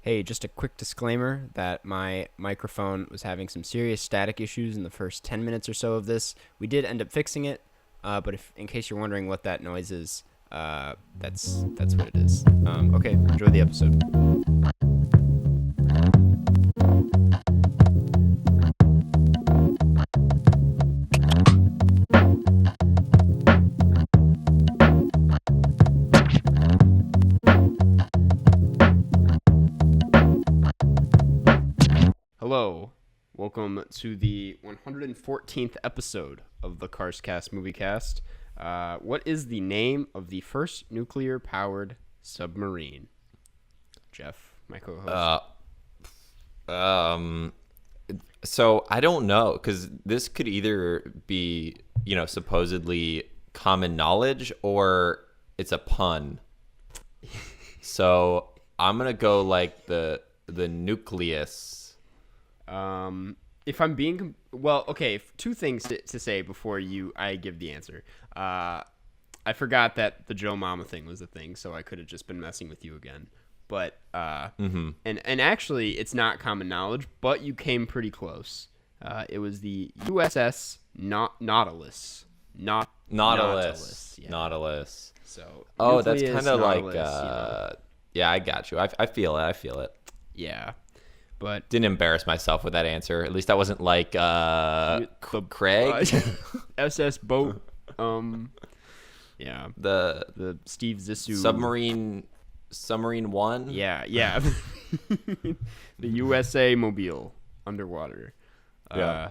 Hey, just a quick disclaimer that my microphone was having some serious static issues in the first 10 minutes or so of this. We did end up fixing it, but if in case you're wondering what that noise is, that's what it is. Okay, enjoy the episode. Hello, welcome to the 114th episode of the Carscast Moviecast. What is the name of the first nuclear-powered submarine? Jeff, my co-host. So I don't know, because this could either be, supposedly common knowledge or it's a pun. So I'm gonna go like the nucleus. If I'm being okay, two things to say before I give the answer. I forgot that the Joe Mama thing was a thing, so I could have just been messing with you again. But and actually, it's not common knowledge, but you came pretty close. It was the USS Nautilus. Nautilus. Yeah. Nautilus. So that's nucleus, kind of like Nautilus, yeah, I got you. I feel it. Yeah. But Didn't embarrass myself with that answer. At least that wasn't like Craig. SS boat. Yeah. The Steve Zissou submarine one. Yeah. The USA Mobile underwater. Yeah.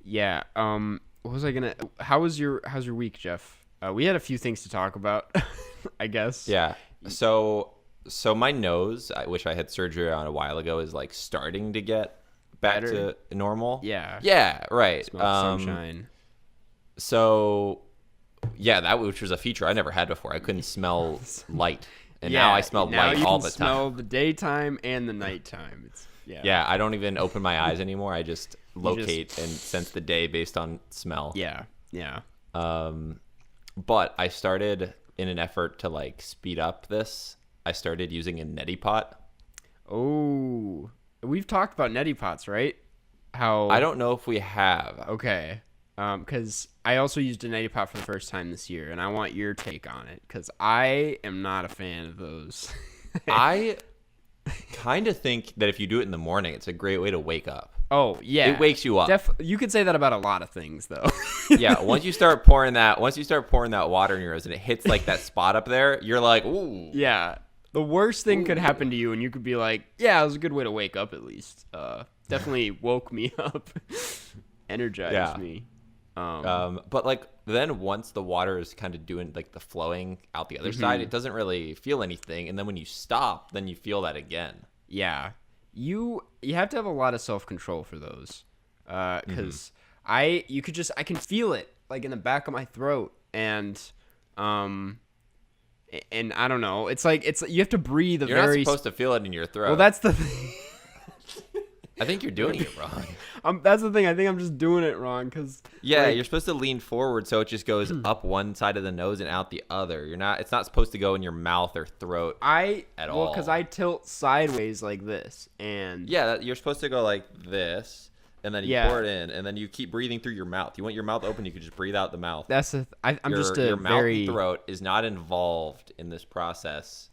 Yeah. What was I gonna? How's your week, Jeff? We had a few things to talk about, I guess. Yeah. So my nose, which I had surgery on a while ago, is like starting to get back Better? to normal. Yeah. Yeah. Right. Smell the sunshine. So yeah, which was a feature I never had before. I couldn't smell light, and now I smell light all the time. Smell the daytime and the nighttime. Yeah. I don't even open my eyes anymore. I just locate and sense the day based on smell. Yeah. But I started, in an effort to like speed up this, I started using a neti pot. Oh, we've talked about neti pots, right? How I don't know if we have. Okay. Because I also used a neti pot for the first time this year, and I want your take on it, because I am not a fan of those. I kind of think that if you do it in the morning, it's a great way to wake up. Oh, yeah. It wakes you up. You could say that about a lot of things, though. Yeah, once you start pouring that water in your nose and it hits like that spot up there, you're like, ooh. Yeah. The worst thing could happen to you, and you could be like, yeah, it was a good way to wake up at least. Definitely woke me up, energized me. But like then once the water is kind of doing like the flowing out the other side, it doesn't really feel anything, and then when you stop, then you feel that again. Yeah, you have to have a lot of self-control for those, because I can feel it like in the back of my throat, and I don't know, it's you have to breathe. You're not supposed to feel it in your throat. Well, that's the thing. I think you're doing it wrong. That's the thing. I think I'm just doing it wrong, because you're supposed to lean forward so it just goes up one side of the nose and out the other. It's not supposed to go in your mouth or throat at all. Well, because I tilt sideways like this, and you're supposed to go like this, and then you pour it in, and then you keep breathing through your mouth. You want your mouth open, you can just breathe out the mouth. I'm just a your mouth very and throat is not involved in this process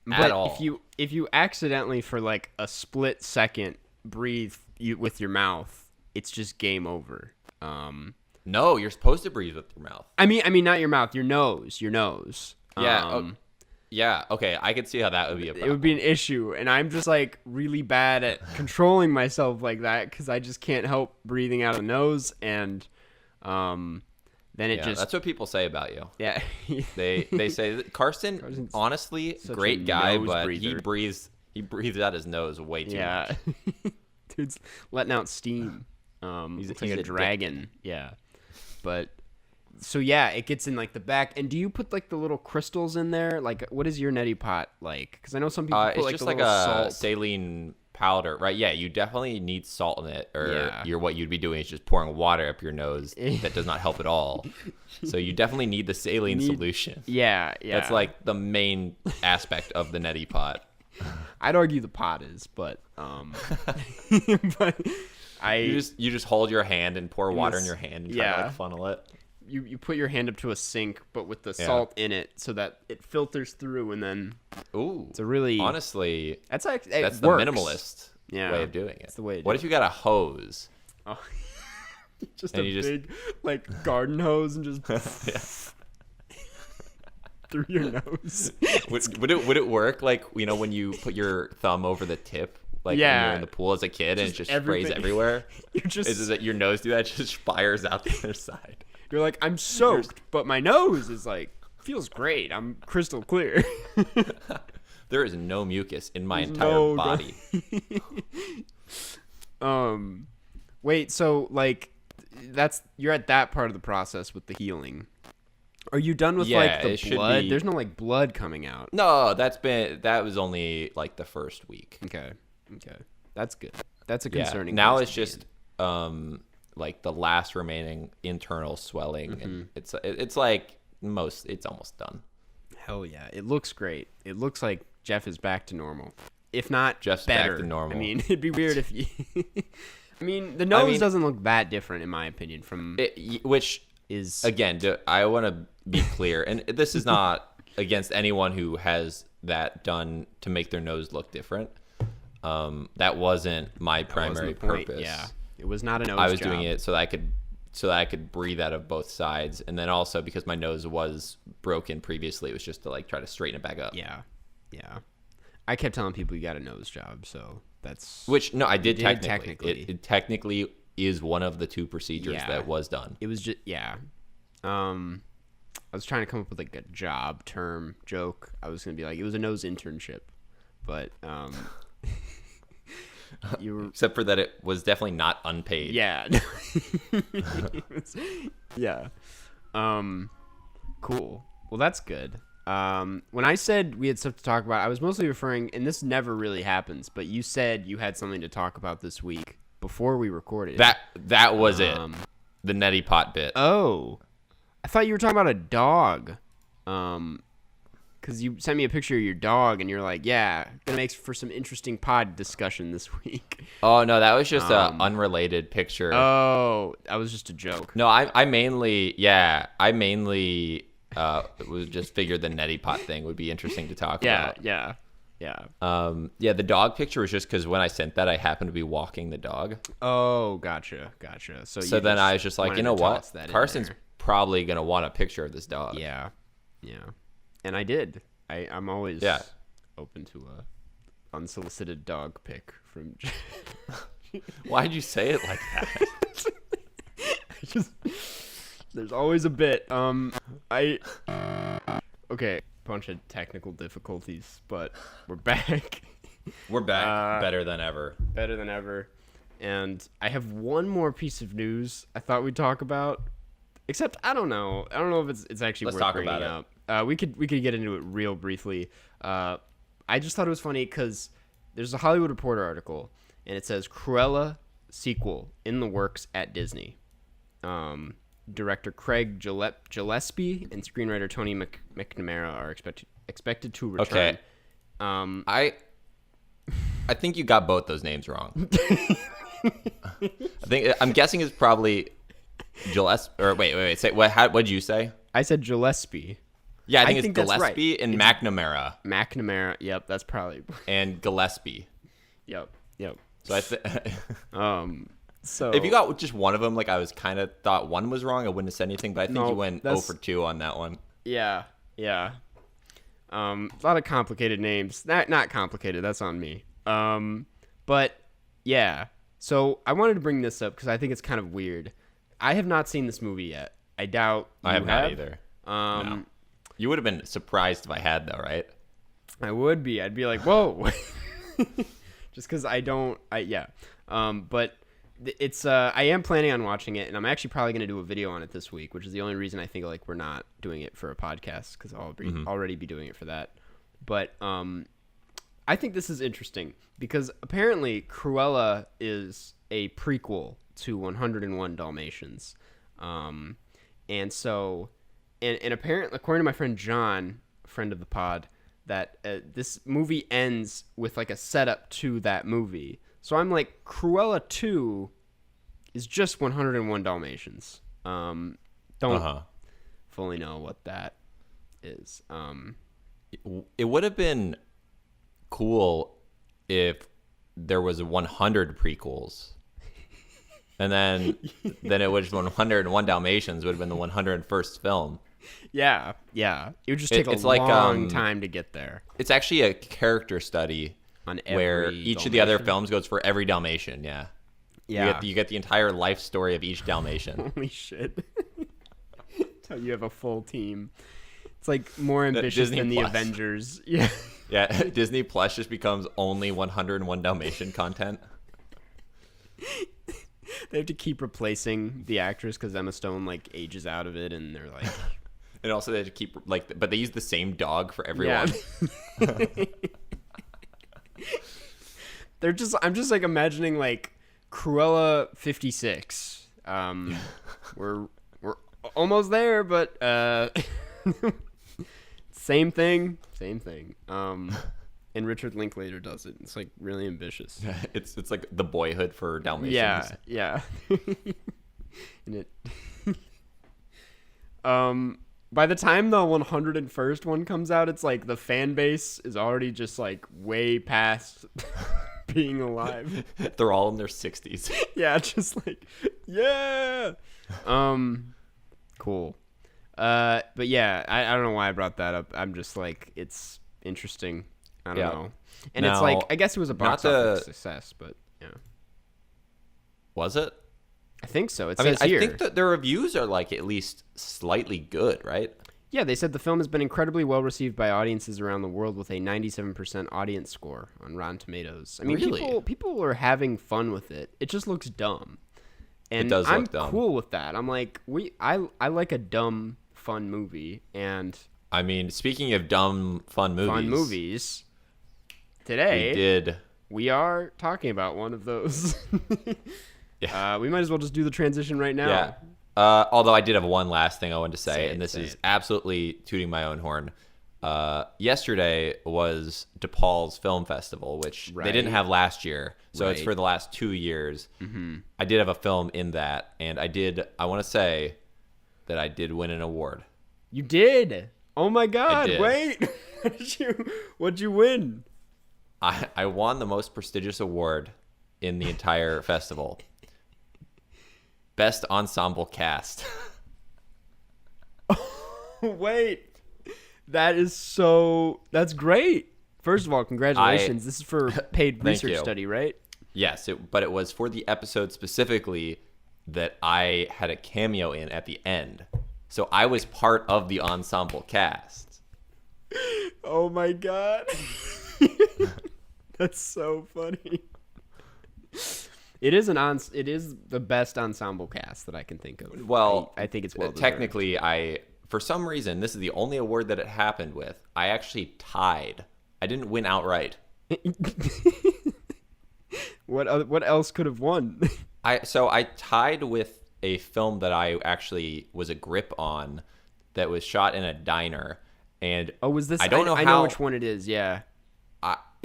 but at all. If you accidentally for like a split second breathe with your mouth, it's just game over. No, you're supposed to breathe with your mouth. I mean not your mouth, your nose. Yeah. Yeah. Okay, I could see how that would be a problem. It would be an issue, and I'm just like really bad at controlling myself like that, because I just can't help breathing out of the nose, and then it just. That's what people say about you. Yeah. They say that Carson's honestly great guy, but he breathes out his nose way too much. Dude's letting out steam. He's like a dragon. Yeah. But so yeah, it gets in like the back. And do you put like the little crystals in there? Like, what is your neti pot like? Because I know some people put it's like just a like little a salt. saline powder, right? Yeah, you definitely need salt in it, or what you'd be doing is just pouring water up your nose. That does not help at all. So you definitely need the saline solution. Yeah. That's like the main aspect of the neti pot. I'd argue the pot is, but but you just hold your hand and pour water in this- your hand and try to yeah. like funnel it. you put your hand up to a sink, but with the salt in it, so that it filters through, and then Ooh, it's a really honestly, that's like that's the minimalist way of doing it. It's the way to what do if you got a hose? Oh. Just And a you just- big like garden hose and just through your nose. Would it work like when you put your thumb over the tip when Yeah. you're in the pool as a kid and it just sprays everything. everywhere? You're just Is it your nose do that? It just fires out the other side. you're like, I'm soaked, but my nose is like feels great. I'm crystal clear. There is no mucus in my entire no- body. Wait, so like you're at that part of the process with the healing. Are you done with Yeah, like the it should blood? be- There's no like blood coming out. No, that was only like the first week. Okay. That's good. That's a Yeah. concerning. Now place it's to be just like the last remaining internal swelling, Mm-hmm. and it's like it's almost done. in. Hell yeah. It looks great. It looks like Jeff is back to normal. If not Jeff's back better. to normal. I mean, it'd be weird if you I mean, the nose doesn't look that different in my opinion from Which is again, I want to be clear, and this is not against anyone who has that done to make their nose look different. That wasn't my primary wasn't the point. purpose. Yeah. It was not a nose I was job. doing it so that I could breathe out of both sides, and then also because my nose was broken previously, it was just to like try to straighten it back up. Yeah. I kept telling people you got a nose job, so that's Which no, I did did technically. It technically is one of the two procedures Yeah. that was done. it was just I was trying to come up with like a job term joke. I was gonna be like it was a nose internship, but you were Except for that, it was definitely not unpaid. yeah yeah cool. Well, that's good. When I said we had stuff to talk about, I was mostly referring, and this never really happens, but you said you had something to talk about this week before we recorded. That was it. Um, The neti pot bit. Oh, I thought you were talking about a dog. Because you sent me a picture of your dog, and you're like, "Yeah, gonna make for some interesting pod discussion this week." Oh no, that was just a unrelated picture. Oh, that was just a joke. No, I mainly was just figured the neti pot thing would be interesting to talk about. Yeah. Yeah, the dog picture was just because when I sent that, I happened to be walking the dog. Oh, gotcha. So Then I was just like, wanted you know to what? toss that in Carson's there. probably gonna want a picture of this dog. Yeah, and I did. I'm always open to a unsolicited dog pic from. Why'd you say it like that? There's always a bit. Okay, bunch of technical difficulties, but we're back. We're back, better than ever. Better than ever. And I have one more piece of news I thought we'd talk about. Except I don't know if it's actually Let's worth talk bringing about up. We could get into it real briefly. I just thought it was funny because there's a Hollywood Reporter article, and it says Cruella sequel in the works at Disney. Director Craig Gillespie and screenwriter Tony McNamara are expected to return. Okay. I think you got both those names wrong. I'm guessing it's probably Gillespie. Or wait. Say what'd you say? I said Gillespie. Yeah, I I think think it's that's right. Gillespie and McNamara McNamara. Yep, that's probably. and Gillespie. Yep. So So if you got just one of them, like I was kind of thought one was wrong, I wouldn't have said anything. But I think No, you went that's- 0 for 2 on that one. Yeah. A lot of complicated names. Not complicated. That's on me. But yeah. So I wanted to bring this up because I think it's kind of weird. I have not seen this movie yet. I doubt you I have not either. No. You would have been surprised if I had, though, right? I would be. I'd be like, whoa. Just because I don't. But it's. I am planning on watching it, and I'm actually probably going to do a video on it this week, which is the only reason I think like we're not doing it for a podcast because I'll already be doing it for that. But I think this is interesting because apparently Cruella is a prequel to 101 Dalmatians, and so. And apparently, according to my friend John, a friend of the pod, that this movie ends with like a setup to that movie. So I'm like, Cruella 2 is just 101 Dalmatians. Don't fully know what that is. It would have been cool if there was 100 prequels. And then it was 101 Dalmatians would have been the 101st film. Yeah. It would just take a long time to get there. It's actually a character study On every where each of the other films goes for every Dalmatian. Yeah. You get the entire life story of each Dalmatian. Holy shit. That's how you have a full team. It's like more ambitious than the Avengers. Yeah. Yeah. Disney Plus just becomes only 101 Dalmatian content. They have to keep replacing the actress because Emma Stone like ages out of it, and they're like, and also they have to keep like, but they use the same dog for everyone. Yeah. I'm just like imagining like Cruella 56. We're almost there, but same thing. And Richard Linklater does it. It's like really ambitious. It's like the Boyhood for Dalmatians. Yeah. And it by the time the 101st one comes out, it's like the fan base is already just like way past being alive. They're all in their 60s. Yeah, just like cool. But yeah, I don't know why I brought that up. I'm just like, it's interesting. I don't know. And now, it's like, I guess it was a box office success, but yeah. Was it? I think so. It says here. I think that their reviews are like at least slightly good, right? Yeah, they said the film has been incredibly well received by audiences around the world with a 97% audience score on Rotten Tomatoes. I mean, really? people are having fun with it. It just looks dumb. And it does I'm look dumb. Cool with that. I'm like, I like a dumb, fun movie. And I mean, speaking of dumb, fun movies. Today, we are talking about one of those. Yeah. We might as well just do the transition right now. Yeah. Although I did have one last thing I wanted to say, and this is absolutely tooting my own horn. Yesterday was DePaul's Film Festival, which they didn't have last year, so it's for the last 2 years. Mm-hmm. I did have a film in that, and I want to say that I did win an award. You did? Oh my God! Wait, what'd you win? I won the most prestigious award in the entire festival. Best Ensemble Cast. Wait. That's great. First of all, congratulations. This is for paid research study, right? Yes, but it was for the episode specifically that I had a cameo in at the end. So I was part of the ensemble cast. Oh my God. That's so funny. It is the best ensemble cast that I can think of. Well, I think it's well deserved. Technically, for some reason, this is the only award that it happened with. I actually tied. I didn't win outright. What else could have won? I tied with a film that I actually was a grip on that was shot in a diner. And was this? I don't know I know which one it is. Yeah.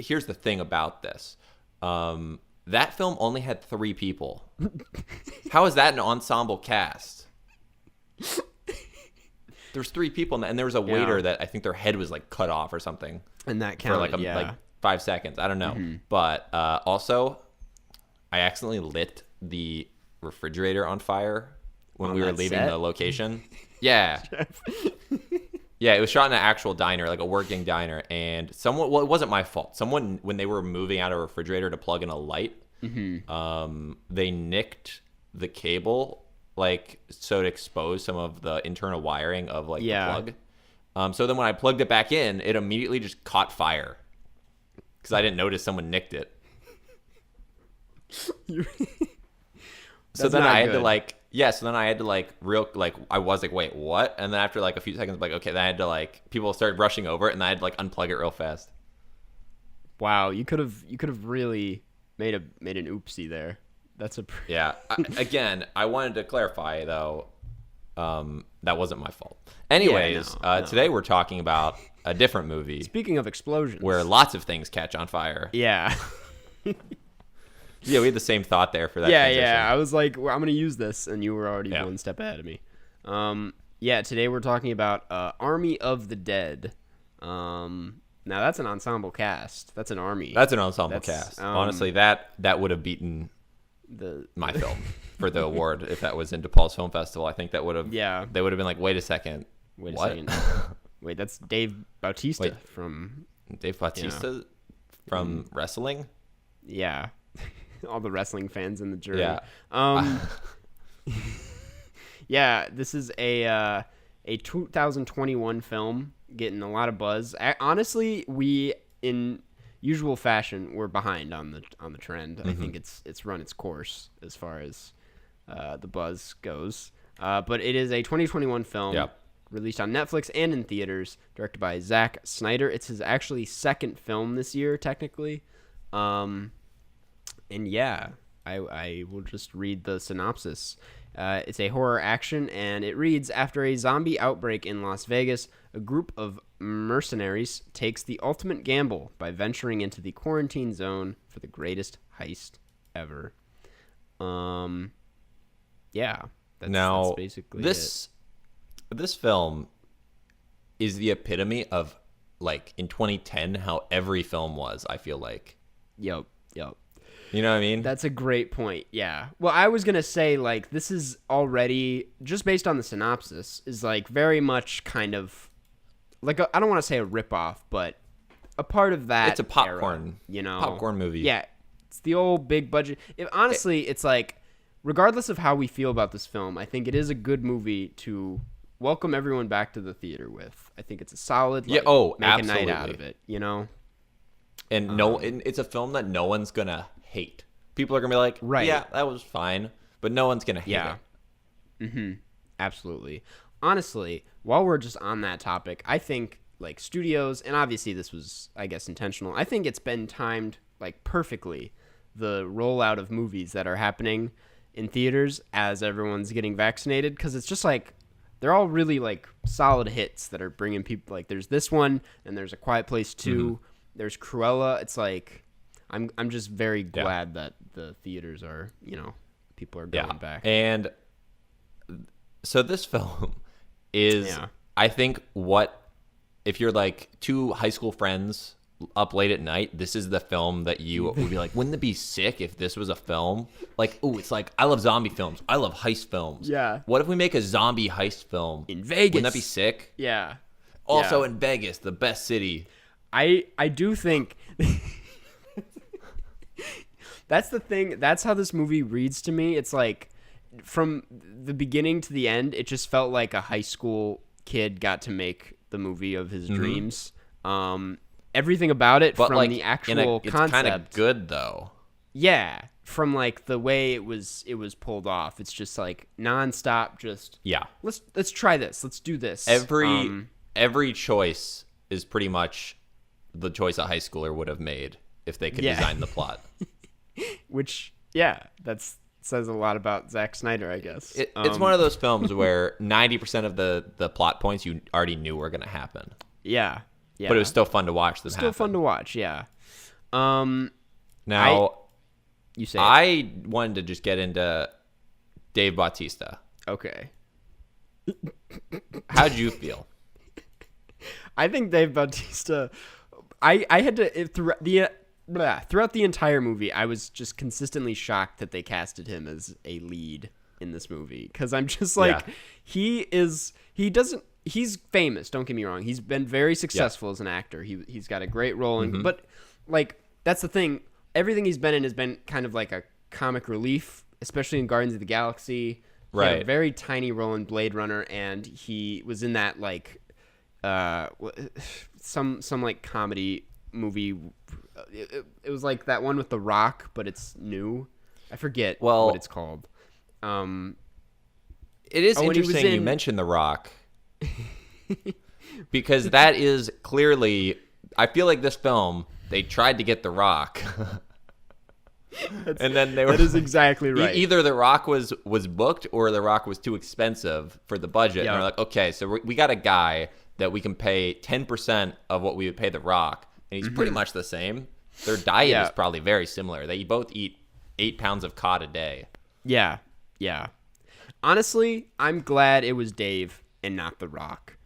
Here's the thing about this. That film only had 3 people. How is that an ensemble cast? There's 3 people, and there was a waiter that I think their head was like cut off or something. And that counted, for like 5 seconds. I don't know. Mm-hmm. But also, I accidentally lit the refrigerator on fire when we were leaving the location. Yeah. Yeah, it was shot in an actual diner, like a working diner, and it wasn't my fault. Someone, when they were moving out a refrigerator to plug in a light, they nicked the cable, like, so to expose some of the internal wiring of, like, the plug. So then when I plugged it back in, it immediately just caught fire because I didn't notice someone nicked it. So then I had to I was like, wait, what? And then after like a few seconds, like, okay, then I had to people started rushing over it, and I had to unplug it real fast. Wow, you could have really made an oopsie there. That's a yeah. Again, I wanted to clarify though, That wasn't my fault. Anyways, no. today we're talking about a different movie Speaking of explosions. where lots of things catch on fire. Yeah. Yeah, we had the same thought there for that Yeah, transition. yeah. I was like, well, I'm going to use this, and you were already Yeah. one step ahead of me. Yeah, today we're talking about Army of the Dead. Now, that's an ensemble cast. That's an army. That's an ensemble That's, cast. Honestly, that would have beaten the my film for the award if that was in DePaul's Film Festival. I think that would have. Yeah. They would have been like, wait a second. Wait what? a second. Wait, that's Dave Bautista Wait. from... Dave Bautista from wrestling. Yeah. All the wrestling fans in the jury. Yeah. Yeah, this is a 2021 film getting a lot of buzz. Honestly, we in usual fashion we're behind on the trend. I think it's run its course as far as the buzz goes. But it is a 2021 film released on Netflix and in theaters, directed by Zack Snyder. It's his actually second film this year, technically. And yeah, I will just read the synopsis. It's a horror action, and it reads, after a zombie outbreak in Las Vegas, a group of mercenaries takes the ultimate gamble by venturing into the quarantine zone for the greatest heist ever. Yeah, that's basically this film is the epitome of, like, in 2010, how every film was, I feel like. Yep. You know what I mean? That's a great point. Yeah. Well, I was going to say, like, this is already, just based on the synopsis, is, like, very much kind of, like, I don't want to say a ripoff, but a part of that. It's a popcorn, era, you know? popcorn movie. Yeah. It's the old big budget. Honestly, it's like, regardless of how we feel about this film, I think it is a good movie to welcome everyone back to the theater with. I think it's a solid, like, make absolutely. a night out of it, you know? And and it's a film that no one's going to hate. People are going to be like, right. Yeah, that was fine. But no one's going to hate it. Mm-hmm. Absolutely. Honestly, while we're just on that topic, I think, like, studios, and obviously this was, I guess, intentional, I think it's been timed, like, perfectly, the rollout of movies that are happening in theaters as everyone's getting vaccinated, because it's just, like, they're all really, like, solid hits that are bringing people, like, there's this one, and there's A Quiet Place 2, there's Cruella. It's like, I'm just very glad that the theaters are, you know, people are going back. And so this film is, I think, if you're like two high school friends up late at night, this is the film that you would be like, wouldn't it be sick if this was a film? Like, ooh, it's like, I love zombie films. I love heist films. Yeah. What if we make a zombie heist film? In Vegas. Wouldn't that be sick? Yeah. Also in Vegas, the best city. I do think that's the thing. That's how this movie reads to me. It's like, from the beginning to the end, it just felt like a high school kid got to make the movie of his dreams. Everything about it, But from like, the actual it's concept. kind of good though. Yeah, from like the way it was pulled off. It's just like nonstop. Just let's try this. Let's do this. Every choice is pretty much the choice a high schooler would have made if they could design the plot. Which, that says a lot about Zack Snyder, I guess. It's one of those films where 90% of the plot points you already knew were going to happen. Yeah. But it was still fun to watch them happen. Still fun to watch, yeah. Now, you say I wanted to just get into Dave Bautista. Okay. How'd you feel? I think Dave Bautista, I had to, throughout the entire movie, I was just consistently shocked that they casted him as a lead in this movie. Because I'm just like, he's famous, don't get me wrong. He's been very successful as an actor. He's got a great role. But, like, that's the thing. Everything he's been in has been kind of like a comic relief, especially in Guardians of the Galaxy. He had a very tiny role in Blade Runner, and he was in that, like, some like comedy movie. It was like that one with The Rock, but it's new. I forget what it's called. It is interesting you mentioned The Rock. Because that is clearly, I feel like this film, they tried to get The Rock. And then they were that is exactly right. Either The Rock was booked or The Rock was too expensive for the budget. Yeah. And they're like, okay, so we got a guy that we can pay 10% of what we would pay The Rock, and he's pretty much the same. Their diet Yeah. is probably very similar. They both eat 8 pounds of cod a day. Yeah, yeah. Honestly, I'm glad it was Dave and not The Rock.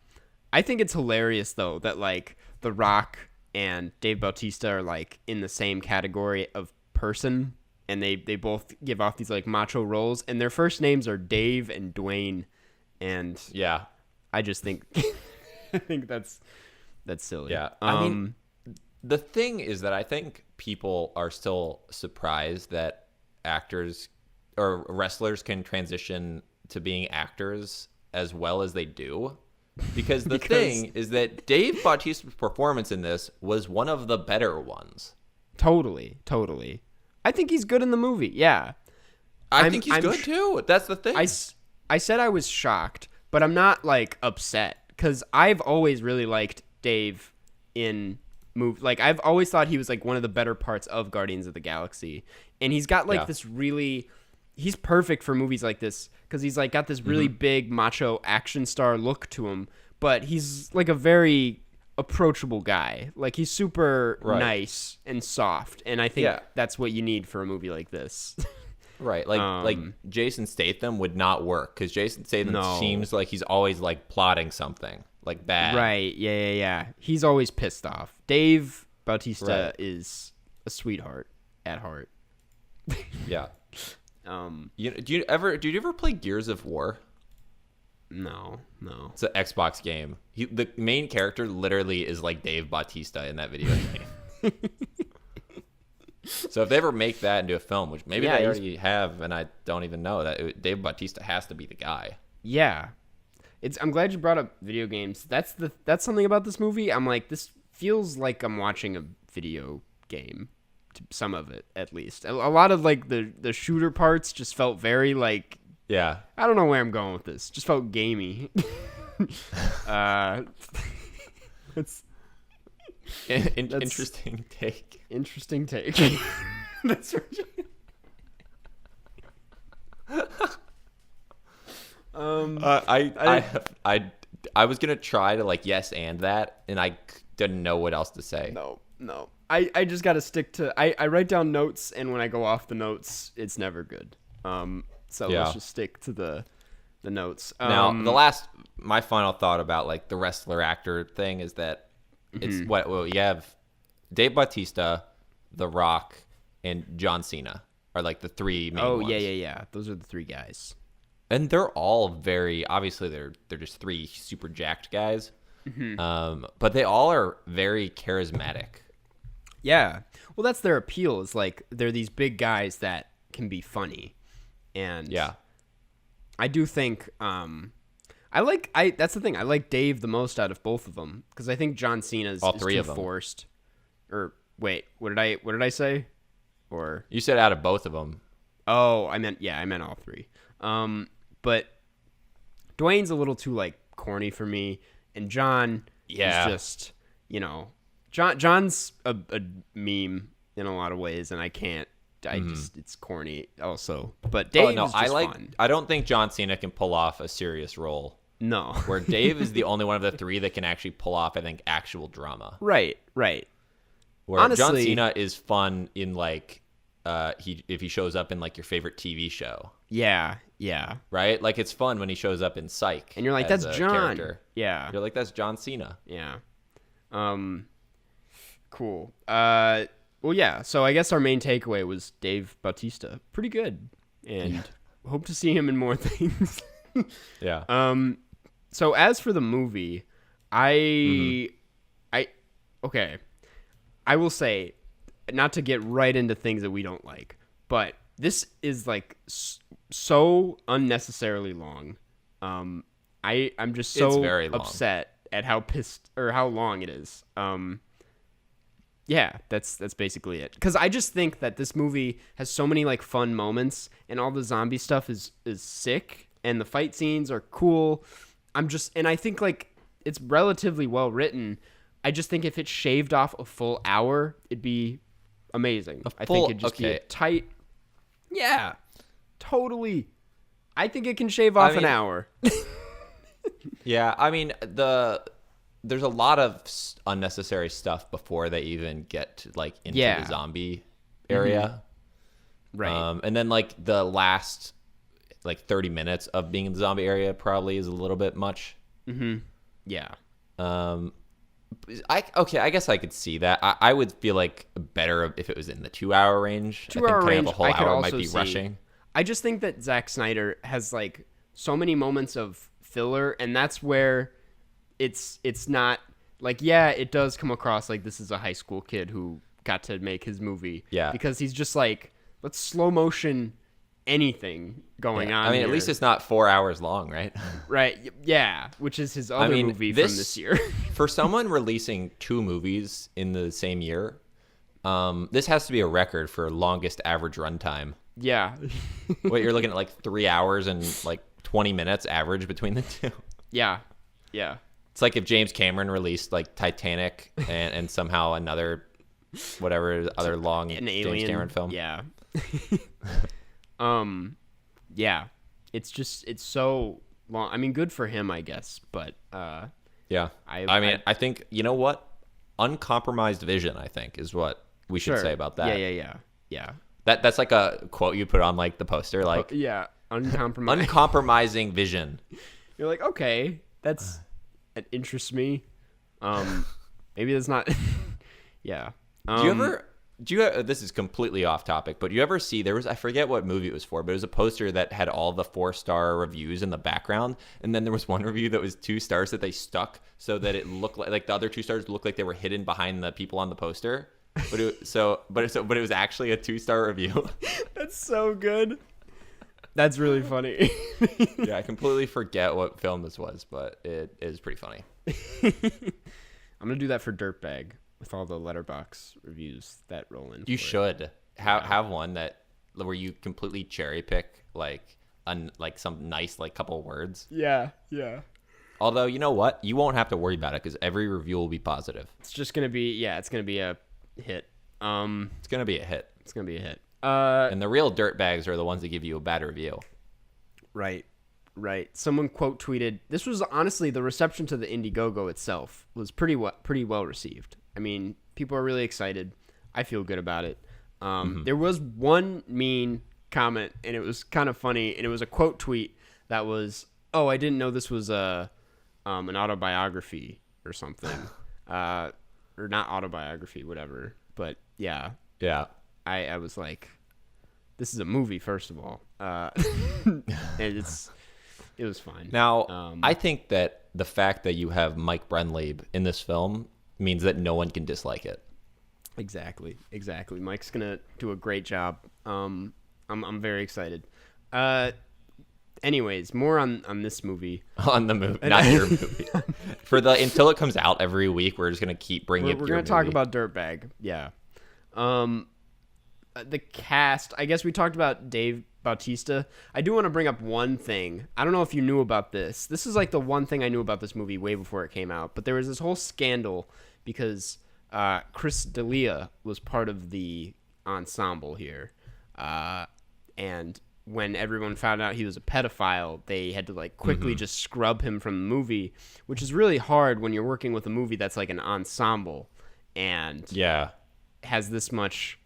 I think it's hilarious though that like The Rock and Dave Bautista are like in the same category of person, and they both give off these like macho roles, and their first names are Dave and Dwayne, and Yeah. I just think I think that's silly. Yeah. I mean, the thing is that I think people are still surprised that actors or wrestlers can transition to being actors as well as they do. Because the thing is that Dave Bautista's performance in this was one of the better ones. Totally. I think he's good in the movie. Yeah. I think he's good too. That's the thing. I said I was shocked, but I'm not like upset because I've always really liked Dave in movies. Like I've always thought he was like one of the better parts of Guardians of the Galaxy, and he's got like this really. He's perfect for movies like this because he's like got this really big macho action star look to him, but he's like a very approachable guy. Like he's super nice and soft, and I think that's what you need for a movie like this. Right, like Jason Statham would not work because Jason Statham seems like he's always like plotting something like bad. Right? Yeah. He's always pissed off. Dave Bautista is a sweetheart at heart. Yeah. Did you ever play Gears of War? No. It's an Xbox game. The main character literally is like Dave Bautista in that video game. So if they ever make that into a film, which maybe they already have, and I don't even know, that Dave Bautista has to be the guy. Yeah. I'm glad you brought up video games. That's something about this movie. I'm like, this feels like I'm watching a video game. Some of it, at least. A lot of like the shooter parts just felt very like. Yeah. I don't know where I'm going with this. Just felt gamey. It's interesting take. Interesting take. That's right. I was gonna try to like yes and that, and I didn't know what else to say. No. I just gotta stick to. I write down notes, and when I go off the notes, it's never good. So let's just stick to the notes. Now my final thought about like the wrestler actor thing is that it's you have Dave Bautista, The Rock, and John Cena are like the three main ones. Yeah. Those are the three guys. And they're all very obviously they're just three super jacked guys. But they all are very charismatic. Yeah. Well, that's their appeal, is like they're these big guys that can be funny. And I do think that's the thing. I like Dave the most out of both of them because I think John Cena's all three too of them. Forced. Or wait, what did I say? Or you said out of both of them. Oh, I meant all three. But Dwayne's a little too like corny for me, and John is just, John's a meme in a lot of ways, and I can't. It's corny also. But Dave is just fun. I don't think John Cena can pull off a serious role. No. Where Dave is the only one of the three that can actually pull off, I think, actual drama. Right. Where honestly, John Cena is fun in like if he shows up in like your favorite TV show. Yeah. Right? Like it's fun when he shows up in Psych. And you're like, that's John. Character. Yeah. You're like, that's John Cena. Yeah. Cool. Well, yeah. So I guess our main takeaway was Dave Bautista. Pretty good. And hope to see him in more things. Yeah. So as for the movie, I will say, not to get right into things that we don't like, but this is like so unnecessarily long. I'm just so upset at how pissed or how long it is. Yeah, that's basically it. Because I just think that this movie has so many like fun moments, and all the zombie stuff is sick, and the fight scenes are cool. And I think like it's relatively well written. I just think if it shaved off a full hour, it'd be amazing. I full- think it'd just be a okay. tight. Yeah, totally. I think it can shave off an mean- hour. Yeah, I mean there's a lot of unnecessary stuff before they even get to, like into Yeah. the zombie area. Right. And then like the last like 30 minutes of being in the zombie area probably is a little bit much. Yeah. I guess I could see that. I would feel like better if it was in the 2 hour range. I think 2 hour kind range. of a whole I could hour also might be see. rushing. I just think that Zack Snyder has like so many moments of filler, and that's where it's not like, yeah, it does come across like this is a high school kid who got to make his movie. Yeah. Because he's just like, let's slow motion anything going on. I mean, at here. least it's not 4 hours long, right? right. Yeah, which is his other mean, movie from this year. For someone releasing 2 movies in the same year, this has to be a record for longest average runtime. Yeah. What, you're looking at like 3 hours and like 20 minutes average between the two. Yeah. Yeah. It's like if James Cameron released like Titanic and somehow another whatever other long An James alien Cameron film. Yeah. Yeah. It's so long. I mean, good for him, I guess, but Yeah. I mean, I think, you know what? Uncompromised vision, I think, is what we should sure. say about that. Yeah. That's like a quote you put on like the poster, like Yeah. Uncompromised. uncompromising vision. You're like, okay, that interests me. Maybe that's not. Yeah. This is completely off topic, but do you ever see, I forget what movie it was for, but it was a poster that had all the 4-star reviews in the background, and then there was one review that was 2 stars that they stuck so that it looked like the other 2 stars looked like they were hidden behind the people on the poster, but it was actually a 2-star review. That's so good. That's really funny. Yeah, I completely forget what film this was, but it is pretty funny. I'm gonna do that for Dirtbag with all the letterbox reviews that roll in. You should have one where you completely cherry pick like some nice like couple words. Yeah. Although, you know what? You won't have to worry about it because every review will be positive. It's just gonna be it's gonna be a hit. It's gonna be a hit. It's gonna be a hit. And the real dirtbags are the ones that give you a bad review. Right. Someone quote tweeted, "This was honestly the reception to the Indiegogo itself was pretty well received. I mean, people are really excited. I feel good about it. There was one mean comment, and it was kind of funny, and it was a quote tweet that was, "Oh, I didn't know this was an autobiography or something, or not autobiography, whatever." But yeah, I was like, this is a movie, first of all, and it was fine. Now, I think that the fact that you have Mike Brenlieb in this film means that no one can dislike it. Exactly. Mike's gonna do a great job. I'm very excited. Anyways, more on this movie. On the movie, not your movie. Until it comes out every week, we're just gonna keep bringing it. We're gonna talk about Dirtbag. Yeah. The cast. I guess we talked about Dave Bautista. I do want to bring up one thing. I don't know if you knew about this. This is like the one thing I knew about this movie way before it came out. But there was this whole scandal because Chris D'Elia was part of the ensemble here, and when everyone found out he was a pedophile, they had to like quickly just scrub him from the movie, which is really hard when you're working with a movie that's like an ensemble and has this much.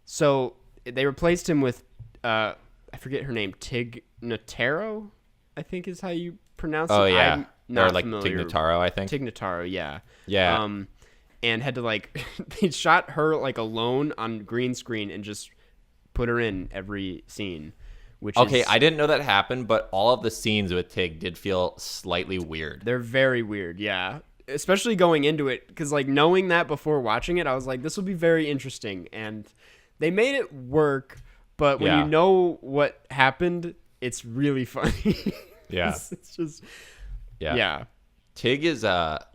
So they replaced him with I forget her name, Tig Notaro, I think is how you pronounce it. Oh yeah, I'm not or like familiar. Tig Notaro, I think. Tig Notaro, yeah. And had to like they shot her like alone on green screen and just put her in every scene. Which okay, is, I didn't know that happened, but all of the scenes with Tig did feel slightly weird. They're very weird, yeah. Especially going into it, because like knowing that before watching it, I was like, this will be very interesting, and they made it work. But when you know what happened, it's really funny. Yeah, it's just yeah. Tig is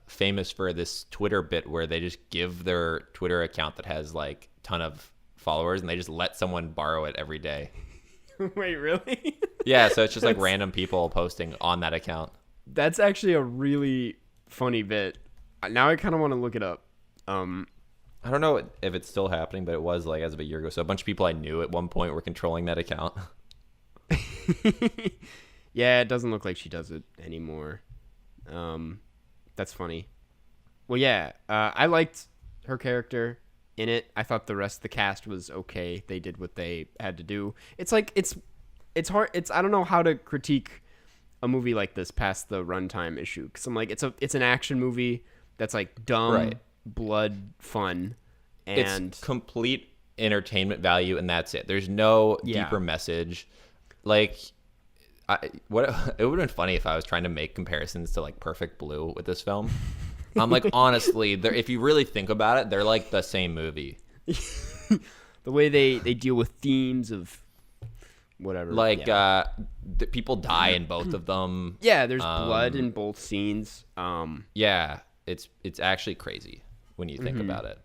famous for this Twitter bit where they just give their Twitter account that has like a ton of followers, and they just let someone borrow it every day. Wait, really? Yeah, so it's just like random people posting on that account. That's actually a really funny bit. Now I kind of want to look it up. I don't know if it's still happening, but it was like as of a year ago. So a bunch of people I knew at one point were controlling that account. Yeah, it doesn't look like she does it anymore. That's funny. Well, yeah, I liked her character in it. I thought the rest of the cast was okay. They did what they had to do. It's like it's hard. I don't know how to critique a movie like this past the runtime issue, because I'm like it's an action movie that's like dumb, Right. blood fun, and It's complete entertainment value, and that's it. There's no deeper message. Like, it would have been funny if I was trying to make comparisons to like Perfect Blue with this film. I'm like, honestly, if you really think about it, they're like the same movie. the way they deal with themes of whatever. Like, the people die in both of them. Yeah, there's blood in both scenes. Yeah, it's actually crazy when you think about it.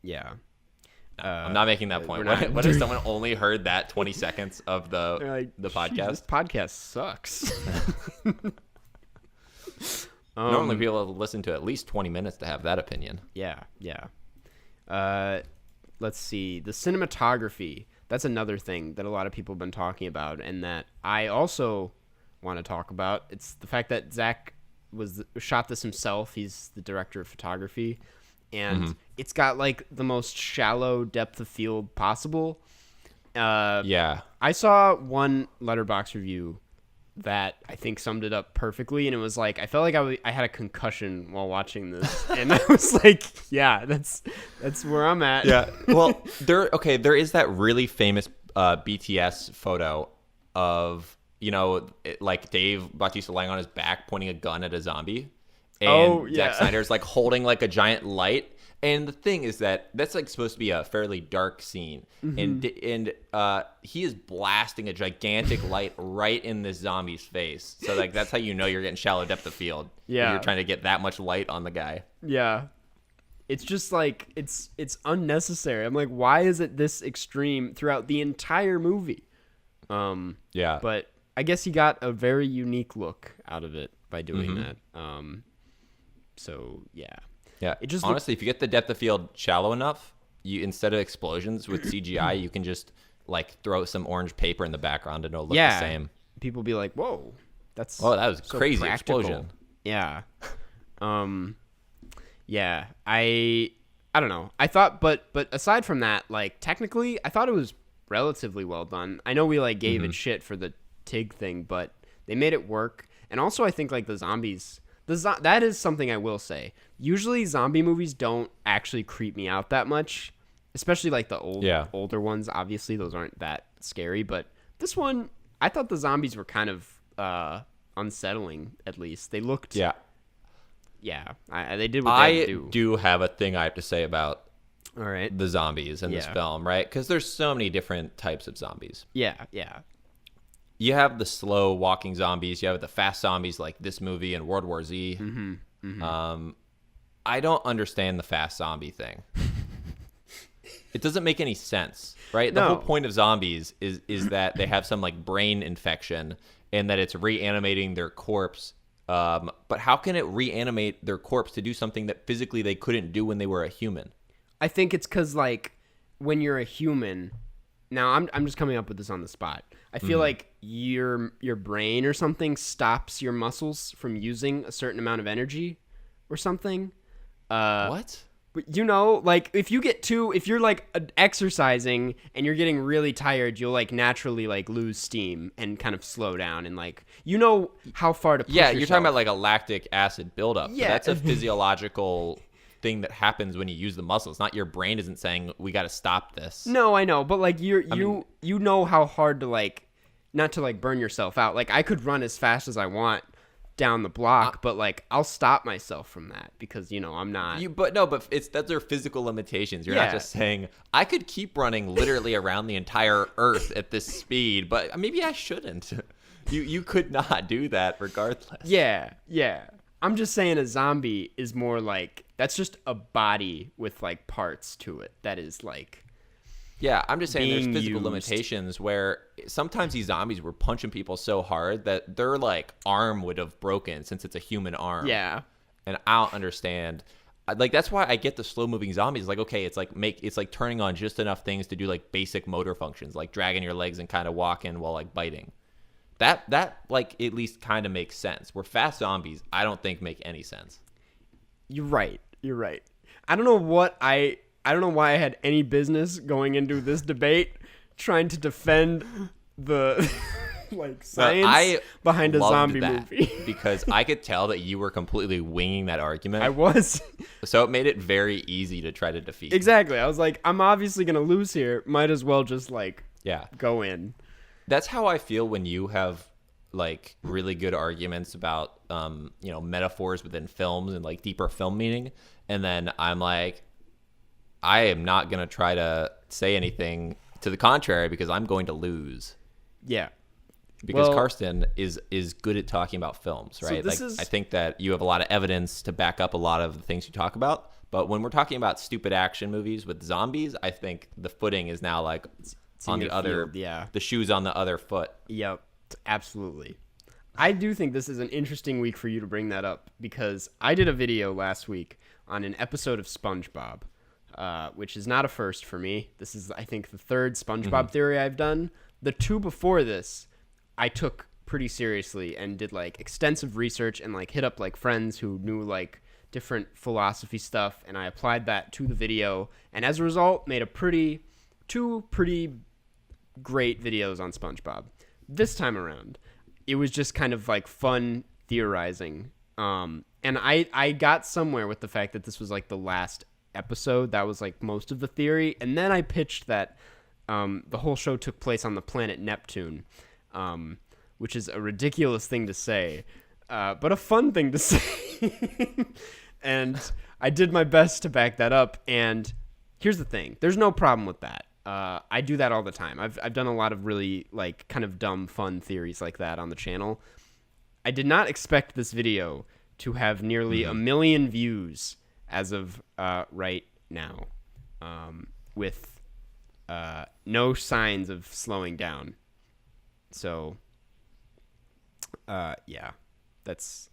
Yeah. I'm not making that point. we're not- What if someone only heard that 20 seconds of They're the like, the "Jeez, podcast? this podcast sucks. Normally people listen to at least 20 minutes to have that opinion. Yeah. Let's see. The cinematography. That's another thing that a lot of people have been talking about, and that I also want to talk about. It's the fact that Zach shot this himself. He's the director of photography, and it's got like the most shallow depth of field possible. Yeah. I saw one Letterboxd review that I think summed it up perfectly, and it was like I felt like I had a concussion while watching this, and I was like, yeah, that's where I'm at. Yeah. Well, there is that really famous BTS photo of, like Dave Bautista lying on his back pointing a gun at a zombie. And Zack Snyder's like holding like a giant light. And the thing is that's like supposed to be a fairly dark scene, and he is blasting a gigantic light right in this zombie's face. So like that's how you know you're getting shallow depth of field. Yeah. If you're trying to get that much light on the guy. Yeah. It's just like it's unnecessary. I'm like, why is it this extreme throughout the entire movie? Yeah. But I guess he got a very unique look out of it by doing that. So yeah. Yeah, It just honestly, if you get the depth of field shallow enough, you instead of explosions with CGI, you can just like throw some orange paper in the background and it'll look the same. People be like, "Whoa, that was so crazy practical." explosion. Yeah. Yeah. I don't know. I thought, but aside from that, like technically, I thought it was relatively well done. I know we like gave it shit for the Tig thing, but they made it work. And also, I think like the zombies. That is something I will say. Usually zombie movies don't actually creep me out that much, especially like the older ones. Obviously, those aren't that scary, but this one, I thought the zombies were kind of unsettling. At least they looked. Yeah. They did what they had to do. I do have a thing I have to say about All right. the zombies in this film, right? Because there's so many different types of zombies. Yeah. You have the slow walking zombies. You have the fast zombies like this movie and World War Z. I don't understand the fast zombie thing. It doesn't make any sense, right? The whole point of zombies is that they have some like brain infection and that it's reanimating their corpse. But how can it reanimate their corpse to do something that physically they couldn't do when they were a human? I think it's because like when you're a human. Now I'm just coming up with this on the spot. I feel like your brain or something stops your muscles from using a certain amount of energy or something. What? But like if you're like exercising and you're getting really tired, you'll like naturally like lose steam and kind of slow down and like how far to push Yeah, yourself. you're talking about like a lactic acid buildup. Yeah. But that's a physiological thing that happens when you use the muscles. Not your brain isn't saying we got to stop this. No, I know, but like you know how hard to like not to like burn yourself out. Like I could run as fast as I want down the block, but like I'll stop myself from that because I'm not. But that's their physical limitations. You're not just saying I could keep running literally around the entire Earth at this speed, but maybe I shouldn't. You could not do that regardless. Yeah. I'm just saying a zombie is more like that's just a body with like parts to it. That is like. Yeah, I'm just saying there's physical used. limitations where sometimes these zombies were punching people so hard that their like arm would have broken since it's a human arm. Yeah. And I don't understand. like that's why I get the slow moving zombies. Like, okay, it's like turning on just enough things to do like basic motor functions, like dragging your legs and kind of walking while like biting. That like at least kind of makes sense. Where fast zombies, I don't think make any sense. You're right. I don't know why I had any business going into this debate trying to defend the like science behind a zombie movie. Because I could tell that you were completely winging that argument. I was. So it made it very easy to try to defeat. Exactly. I was like, I'm obviously going to lose here. Might as well just like go in. That's how I feel when you have like really good arguments about metaphors within films and like deeper film meaning, and then I'm like, I am not going to try to say anything to the contrary because I'm going to lose. Yeah. Because Karsten is good at talking about films, right? So I think that you have a lot of evidence to back up a lot of the things you talk about. But when we're talking about stupid action movies with zombies, I think the footing is now like on the other, the shoe's on the other foot. Yep, absolutely. I do think this is an interesting week for you to bring that up because I did a video last week on an episode of SpongeBob, which is not a first for me. This is, I think, the third SpongeBob theory I've done. The two before this, I took pretty seriously and did like extensive research and like hit up like friends who knew like different philosophy stuff, and I applied that to the video, and as a result made two pretty great videos on SpongeBob. This time around, it was just kind of like fun theorizing, and I got somewhere with the fact that this was like the last episode. That was like most of the theory, and then I pitched that the whole show took place on the planet Neptune, which is a ridiculous thing to say, but a fun thing to say. And I did my best to back that up. And here's the thing. There's no problem with that. I do that all the time. I've done a lot of really like kind of dumb, fun theories like that on the channel. I did not expect this video to have nearly 1 million views as of right now, with no signs of slowing down. So, that's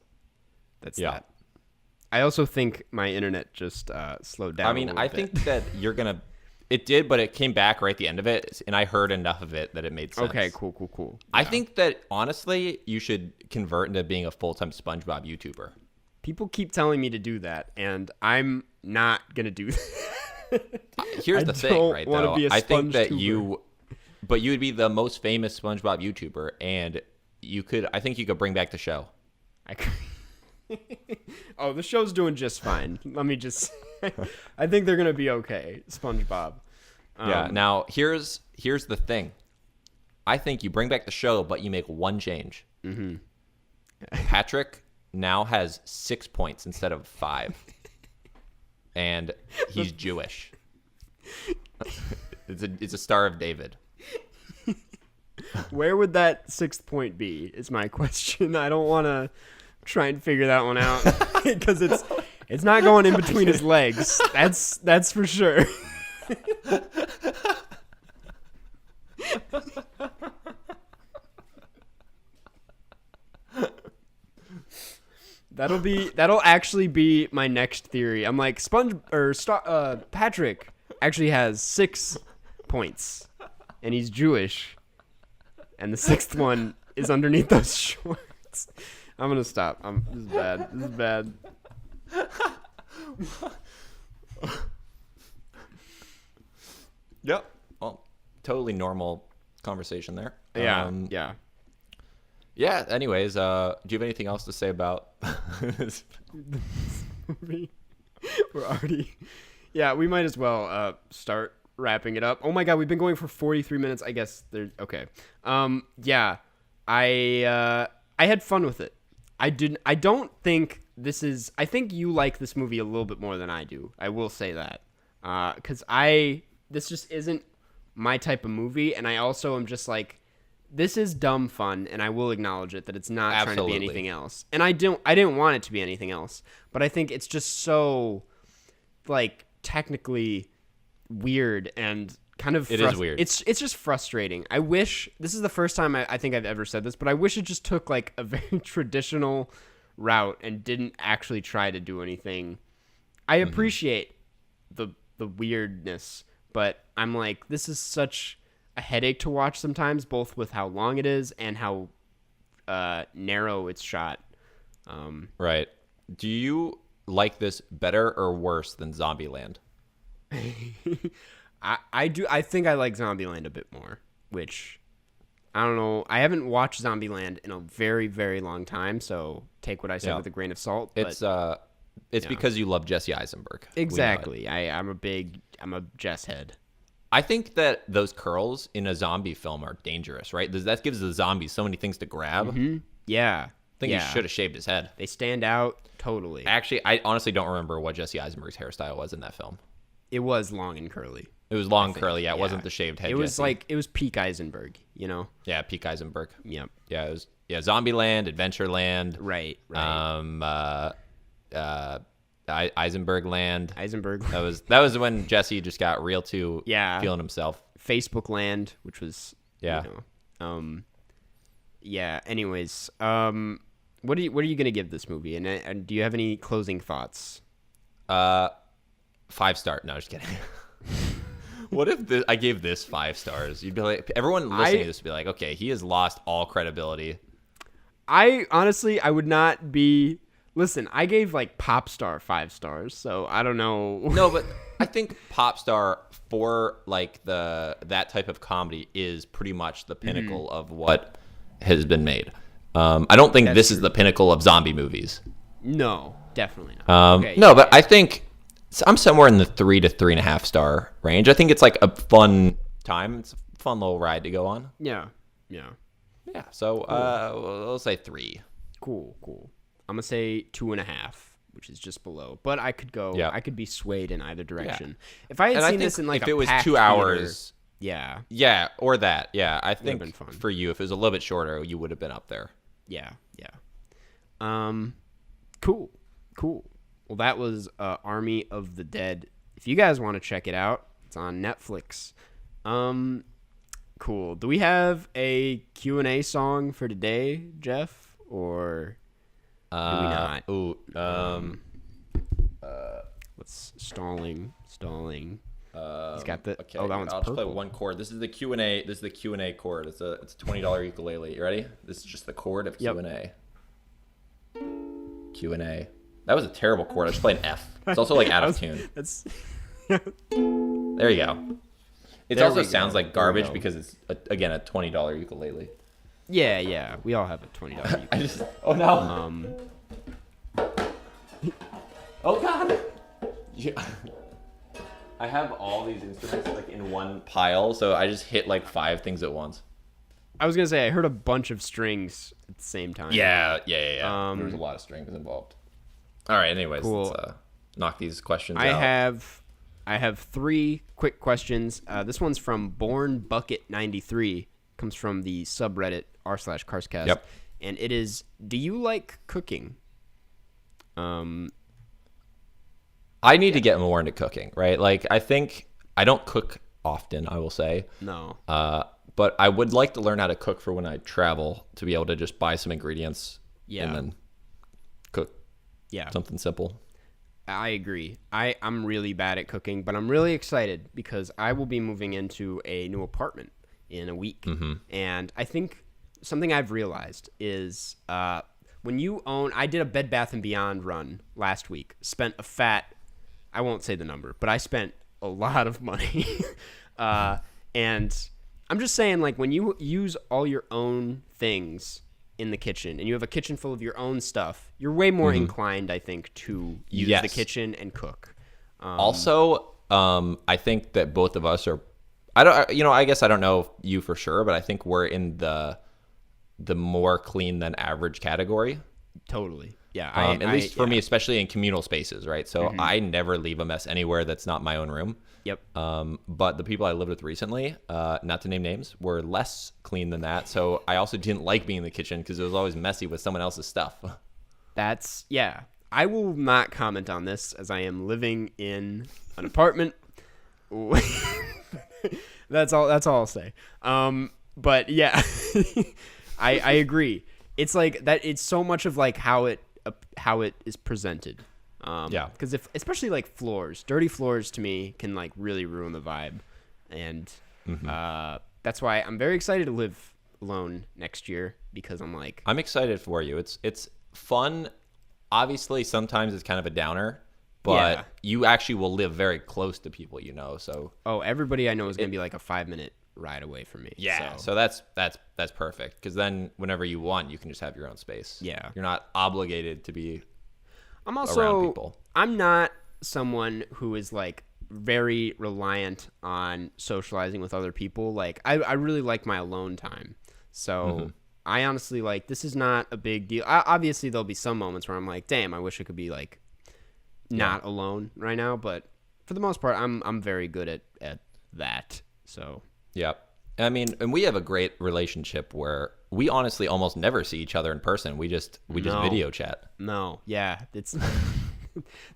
that. I also think my internet just slowed down. I mean, I think that it did, but it came back right at the end of it, and I heard enough of it that it made sense. Okay, cool. Yeah. I think that, honestly, you should convert into being a full-time SpongeBob YouTuber. People keep telling me to do that, and I'm not going to do that. Here's the thing, right, though? Be a I think that tuber. But you would be the most famous SpongeBob YouTuber, and I think you could bring back the show. Oh, the show's doing just fine. Let me just I think they're gonna be okay, SpongeBob. Yeah. Now here's the thing. I think you bring back the show, but you make one change. Patrick now has 6 points instead of 5, and he's Jewish. It's a Star of David. Where would that 6th point be? Is my question. I don't want to try and figure that one out because it's not going in between his legs. That's for sure. That'll actually be my next theory. I'm like Patrick actually has 6 points, and he's Jewish, and the 6th one is underneath those shorts. I'm gonna stop. This is bad. Yep. Well, totally normal conversation there. Yeah. Yeah. Anyways, do you have anything else to say about this movie? We're already. Yeah, we might as well start wrapping it up. Oh my god, we've been going for 43 minutes. I guess okay. Yeah. I had fun with it. I don't think this is. I think you like this movie a little bit more than I do. I will say that. Because this just isn't my type of movie, and I also am just like, this is dumb fun, and I will acknowledge it that it's not trying to be anything else. And I didn't want it to be anything else, but I think it's just so like technically weird and kind of it is weird. It's just frustrating. I wish this is the first time I think I've ever said this, but I wish it just took like a very traditional route and didn't actually try to do anything I appreciate the weirdness, but I'm like, this is such a headache to watch sometimes, both with how long it is and how narrow it's shot. Right. Do you like this better or worse than Zombieland? I do. I think I like Zombieland a bit more, which I don't know. I haven't watched Zombieland in a very, very long time, so take what I said with a grain of salt. But, It's because you love Jesse Eisenberg. Exactly. I'm a Jess head. I think that those curls in a zombie film are dangerous, right? That gives the zombies so many things to grab. Mm-hmm. Yeah. I think he should have shaved his head. They stand out totally. Actually, I honestly don't remember what Jesse Eisenberg's hairstyle was in that film. It was long and curly. It was long curly. Yeah, it wasn't the shaved head. It was it was peak Eisenberg, you know? Yeah, peak Eisenberg. Yep. Yeah, it was Zombieland, Adventureland. Right. Eisenberg Land. Eisenberg. That was when Jesse just got real too feeling himself. Facebook Land, which was anyways, what are you gonna give this movie, and do you have any closing thoughts? 5-star. No, just kidding. What if I gave this 5 stars? You'd be like, everyone listening to this would be like, okay, he has lost all credibility. I honestly would not be. Listen, I gave like Pop Star 5 stars, so I don't know. No, but I think Pop Star for like that type of comedy is pretty much the pinnacle of what has been made. I don't think this is the pinnacle of zombie movies. No, definitely not. But I think I'm somewhere in the 3 to 3.5 star range. I think it's like a fun time. It's a fun little ride to go on. Yeah. So we'll say 3. Cool. I'm gonna say 2.5, which is just below. But I could go. Yeah. I could be swayed in either direction. Yeah. If I had seen this in like if it was 2 hours, theater, yeah, or that, yeah, I think for you, if it was a little bit shorter, you would have been up there. Yeah. Cool. Well, that was Army of the Dead. If you guys want to check it out, it's on Netflix. Cool. Do we have a Q&A song for today, Jeff, or do we not? Let's stalling. He's got the. Okay, that one's I'll purple. just play one chord. This is the Q&A. This is the Q&A chord. It's a $20 ukulele. You ready? This is just the chord of Q&A. Q&A. That was a terrible chord. I just played an F. It's also like out of tune. There you go. It also sounds like garbage because it's again a $20 ukulele. Yeah. We all have a $20 ukulele. Oh no. Oh god. Yeah. I have all these instruments like in one pile, so I just hit like 5 things at once. I was gonna say I heard a bunch of strings at the same time. Yeah. There was a lot of strings involved. All right. Anyways, cool. Let's knock these questions out. I have 3 quick questions. This one's from BornBucket93. Comes from the subreddit r/Carscast. Yep. And it is: do you like cooking? I need to get more into cooking, right? Like, I think I don't cook often, I will say. No. But I would like to learn how to cook for when I travel, to be able to just buy some ingredients and then cook something simple. I agree. I'm really bad at cooking, but I'm really excited because I will be moving into a new apartment in a week. Mm-hmm. And I think something I've realized is when you own... I did a Bed Bath & Beyond run last week. Spent a fat... I won't say the number, but I spent a lot of money. And I'm just saying, like, when you use all your own things in the kitchen and you have a kitchen full of your own stuff, you're way more inclined, I think, to use the kitchen and cook. Also, I think that both of us are... I guess I don't know you for sure, but I think we're in the more clean than average category. Totally. Yeah. At least for me, especially in communal spaces, right? So I never leave a mess anywhere that's not my own room. Yep. But the people I lived with recently, not to name names, were less clean than that. So I also didn't like being in the kitchen because it was always messy with someone else's stuff. I will not comment on this as I am living in an apartment. That's all I'll say. But yeah, I agree. It's like that. It's so much of like how it is presented, Yeah. Because if especially like floors, dirty floors to me can like really ruin the vibe, and that's why I'm very excited to live alone next year because I'm like, I'm excited for you. It's fun. Obviously, sometimes it's kind of a downer, but Yeah. you actually will live very close to people you know. So oh, everybody I know is gonna be like a 5-minute ride away from me. so that's perfect because then whenever you want, you can just have your own space. Yeah. You're not obligated to be. I'm around also people. I'm not someone who is like very reliant on socializing with other people. Like I really like my alone time. So I honestly like this is not a big deal. Obviously there'll be some moments where I'm like, damn, I wish I could be like not alone right now, but for the most part I'm very good at that. So Yep. I mean, and we have a great relationship where we honestly almost never see each other in person. We just No. video chat. no, yeah, it's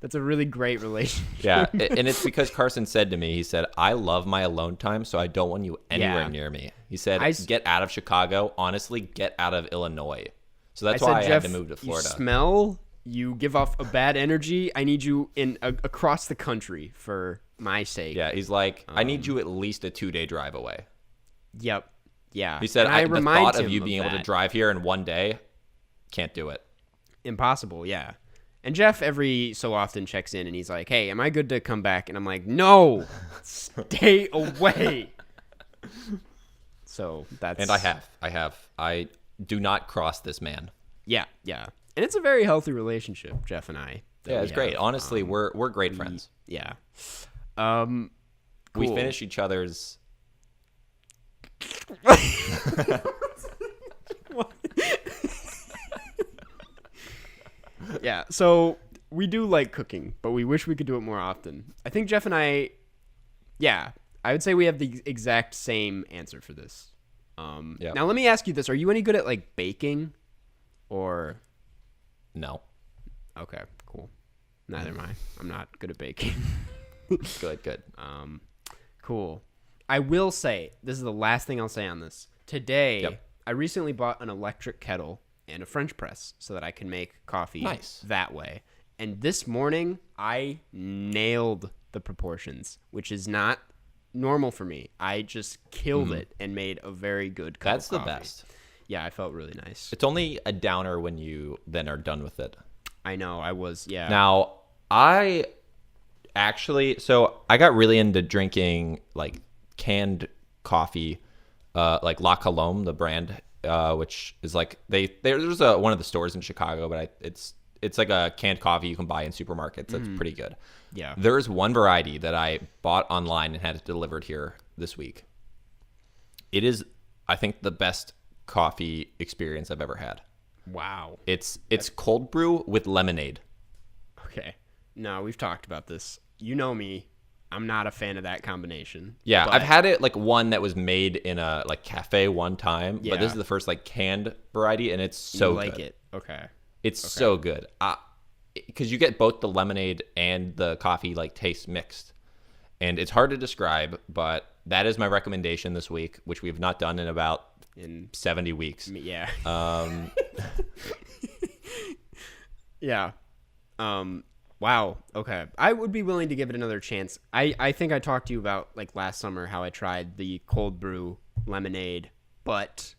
that's a really great relationship. Yeah, and it's because Carson said to me, he said, "I love my alone time, so I don't want you anywhere Yeah. near me." He said, I "Get out of Chicago. Honestly, get out of Illinois." So that's I why said, I Jeff, had to move to Florida. You smell, you give off a bad energy. I need you in across the country for my sake. Yeah, he's like, "I need you at least a 2-day drive away." Yep. Yeah. He said, And I the remind thought of him you being able to that. drive here in one day, can't do it. Impossible. Yeah. And Jeff every so often checks in and he's like, "Hey, am I good to come back?" And I'm like, "No, stay away." So that's And I have. I do not cross this man. Yeah. Yeah. And it's a very healthy relationship, Jeff and I. that Yeah, we it's great. have. Honestly, we're great friends. Yeah. We Cool. finish each other's. Yeah, so we do like cooking, but we wish we could do it more often. I think Jeff and I, yeah, I would say we have the exact same answer for this. Yeah. Now let me ask you this: are you any good at like baking, or? No. Okay, cool. Neither am I. I'm not good at baking. Good. Cool. I will say this is the last thing I'll say on this. Today, Yep. I recently bought an electric kettle and a French press so that I can make coffee Nice. that way. And this morning, I nailed the proportions, which is not normal for me. I just killed it and made a very good cup That's of the coffee. best. Yeah, I felt really nice. It's only a downer when you then are done with it. I know, I was, yeah. Now, I actually, so I got really into drinking like canned coffee, like La Colombe, the brand, which is like there's one of the stores in Chicago, but it's like a canned coffee you can buy in supermarkets. That's pretty good. Yeah. There's one variety that I bought online and had it delivered here this week. It is, I think, the best coffee experience I've ever had. Wow. It's cold brew with lemonade. Okay. No, we've talked about this. You know me. I'm not a fan of that combination. Yeah, but I've had it like one that was made in a like cafe one time, but Yeah. this is the first like canned variety, and it's you so like good. it. Okay. It's so good. Because you get both the lemonade and the coffee like taste mixed, and it's hard to describe, but that is my recommendation this week, which we have not done in about In 70 weeks. yeah. Um, Yeah. Wow. Okay. I would be willing to give it another chance. I think I talked to you about like last summer how I tried the cold brew lemonade, but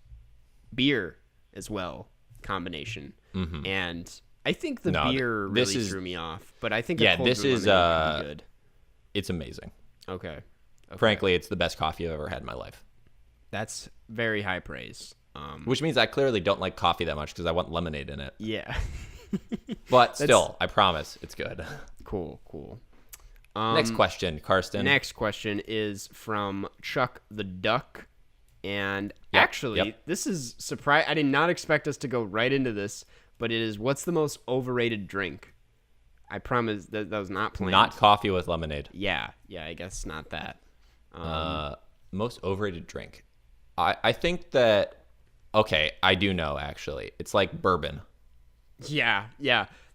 beer as well combination. And I think the No, beer this really is- threw me off. But I think Yeah, a cold this brew is, lemonade would be good. it's amazing. Okay. Frankly, it's the best coffee I've ever had in my life. That's very high praise. Which means I clearly don't like coffee that much because I want lemonade in it. Yeah. But still, I promise it's good. Cool. Next question, Karsten. Next question is from Chuck the Duck. And Yep, actually, yep. this is surprise. I did not expect us to go right into this, but it is what's the most overrated drink? I promise that was not planned. Not coffee with lemonade. Yeah, I guess not that. Most overrated drink. I think that, okay, I do know actually. It's like bourbon. Yeah.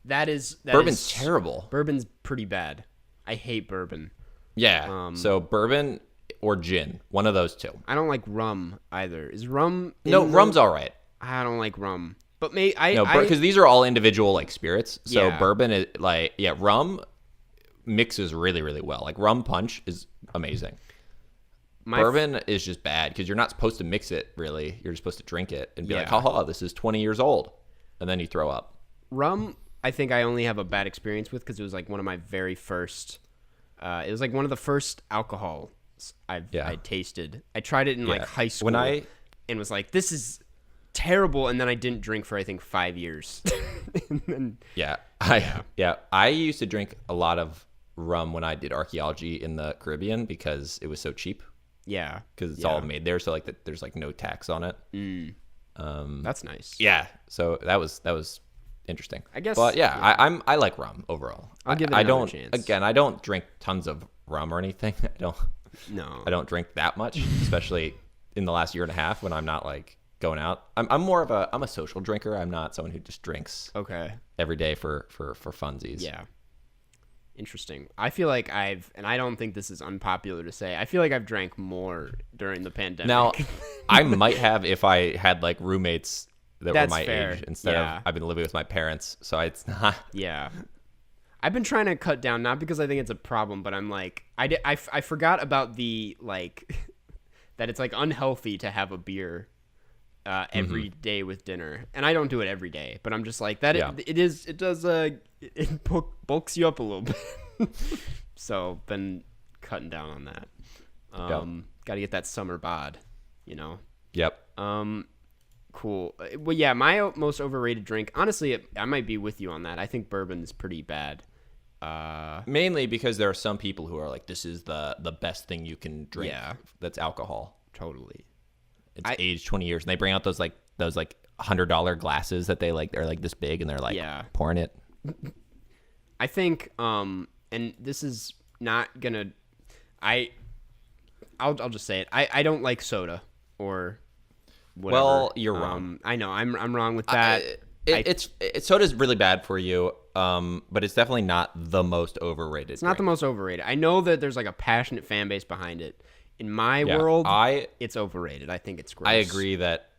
That is Bourbon's terrible. Bourbon's pretty bad. I hate bourbon. Yeah. So bourbon or gin, one of those two. I don't like rum either. Is rum? No, in rum's all right. I don't like rum. But I No, because these are all individual like spirits. So Yeah. bourbon is like rum mixes really really well. Like rum punch is amazing. Bourbon is just bad because you're not supposed to mix it really. You're just supposed to drink it and be like, Yeah. haha, this is 20 years old, and then you throw up. rum, I think I only have a bad experience with because it was like one of my very first. It was like one of the first alcohols I tasted. I tried it in like high school and was like, this is terrible. And then I didn't drink for I think 5 years. And then, I used to drink a lot of rum when I did archaeology in the Caribbean because it was so cheap. yeah, Because it's all made there, so like there's like no tax on it. that's nice. Yeah, so that was interesting. I guess- but I like rum overall. I'll give it I another don't chance. again. I don't drink tons of rum or anything. No, I don't drink that much, especially in the last year and a half when I'm not like going out. I'm more of I'm a social drinker. I'm not someone who just drinks okay, every day for funsies. yeah. Interesting. I feel like and I don't think this is unpopular to say, I feel like I've drank more during the pandemic. Now, I might have if I had like roommates that That's were my fair. age instead Yeah. of I've been living with my parents. So it's not. Yeah. I've been trying to cut down, not because I think it's a problem, but I'm like, I forgot about the, like, that it's, like, unhealthy to have a beer every day with dinner. And I don't do it every day, but I'm just like, that it bulks you up a little bit. So, been cutting down on that. Got to get that summer bod, you know? Yep. Cool. Well, yeah, my most overrated drink, honestly, I might be with you on that. I think bourbon is pretty bad. Mainly because there are some people who are like, this is the best thing you can drink. Yeah. That's alcohol. Totally. It's aged 20 years, and they bring out those $100 glasses that they're like this big, and they're like pouring it. I think, and this is not gonna, I'll just say it. I don't like soda or whatever. Well, you're wrong. I know I'm wrong with that. It's soda's really bad for you, but it's definitely not the most overrated. It's not the most overrated. I know that there's like a passionate fan base behind it. In my world, it's overrated. I think it's gross. I agree that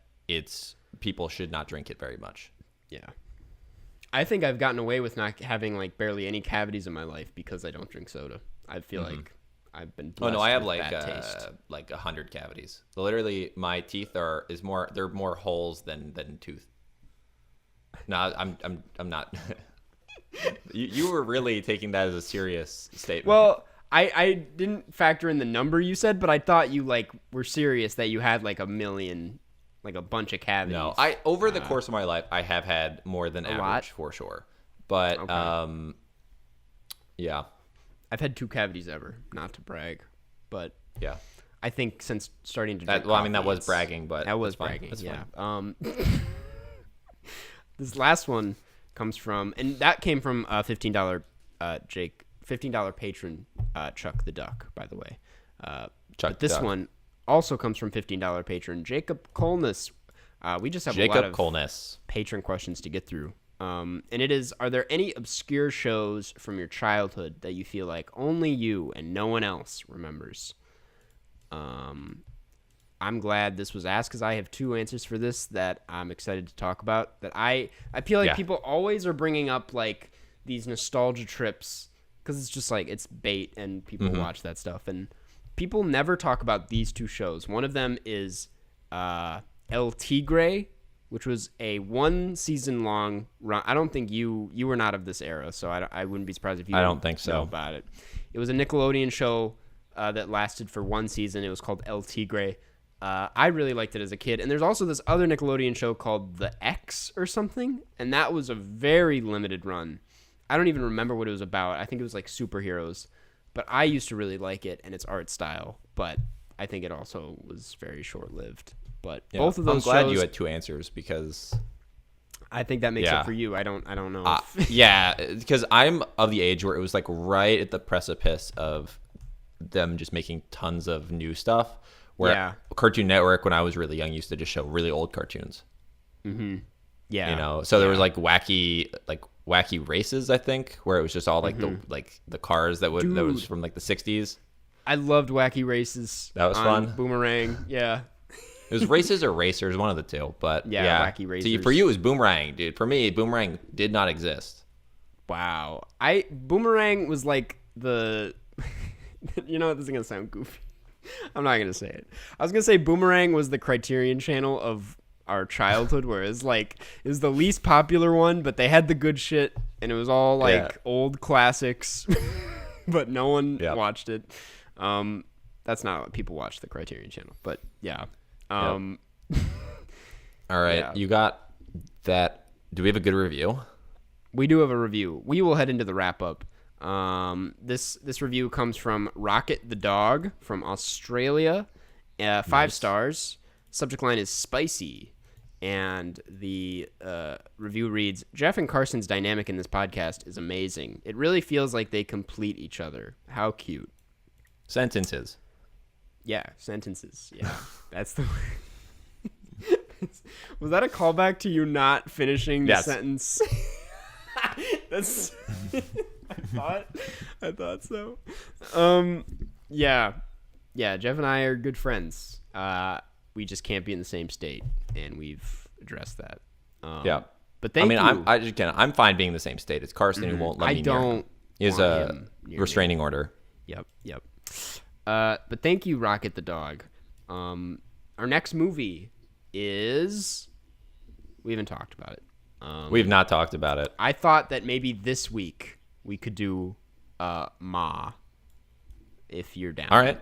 people should not drink it very much. Yeah. I think I've gotten away with not having like barely any cavities in my life because I don't drink soda. I feel like I've been blessed I have with like bad taste. like 100 cavities. Literally, my teeth they're more holes than tooth. No, I'm not. You were really taking that as a serious statement. Well, I didn't factor in the number you said, but I thought you like were serious that you had like a million, like a bunch of cavities. No, over the course of my life, I have had more than average lot? for sure. But yeah, I've had 2 cavities ever, not to brag, but yeah. I think since starting to drink That coffee, was it's- bragging, but that was that's fine. bragging. That's yeah. fine. This last one comes from, and that came from $15 $15 patron Chuck the Duck, by the way. But this one also comes from $15 patron Jacob Colness. We just have a lot of patron questions to get through. And it is, are there any obscure shows from your childhood that you feel like only you and no one else remembers? I'm glad this was asked because I have 2 answers for this that I'm excited to talk about. That I feel like people always are bringing up like these nostalgia trips because it's just like it's bait and people watch that stuff, and people never talk about these 2 shows. One of them is El Tigre, which was a 1 season long run. I don't think you were not of this era, so I wouldn't be surprised if you I don't think so. know about it. It was a Nickelodeon show that lasted for 1 season. It was called El Tigre. I really liked it as a kid. And there's also this other Nickelodeon show called The X or something, and that was a very limited run. I don't even remember what it was about. I think it was like superheroes, but I used to really like it and its art style, but I think it also was very short-lived. But both of those I'm glad shows, you had 2 answers because I think that makes up for you. I don't know. yeah, because I'm of the age where it was like right at the precipice of them just making tons of new stuff. Where Cartoon Network, when I was really young, used to just show really old cartoons. Mm-hmm. Yeah, you know. So there was like wacky races, I think, where it was just all like the cars that was from like the 60s. I loved Wacky Races. That was fun. Boomerang. Yeah. It was Races or Racers, one of the two. But Yeah, Wacky Racers. See, for you, it was Boomerang, dude. For me, Boomerang did not exist. Wow. Boomerang was like the you know what, this is gonna sound goofy. I'm not gonna say it. I was gonna say Boomerang was the Criterion Channel of our childhood, whereas like it was the least popular one, but they had the good shit and it was all like old classics. But no one watched it. That's not what people watch, the Criterion Channel. But yeah. All right, you got that. Do we have a good review? We do have a review. We will head into the wrap up. This review comes from Rocket the Dog from Australia. 5 stars. Subject line is spicy. And the review reads, Jeff and Carson's dynamic in this podcast is amazing. It really feels like they complete each other. How cute. Sentences. Yeah, sentences. Yeah, that's the Was that a callback to you not finishing the sentence? That's I thought so. Yeah, Jeff and I are good friends. We just can't be in the same state, and we've addressed that. But thank you. I'm fine being in the same state. It's Carson who won't let me. Is a restraining order. Yep. But thank you, Rocket the Dog. Our next movie is... We haven't talked about it. We have not talked about it. I thought that maybe this week we could do Ma, if you're down. All right.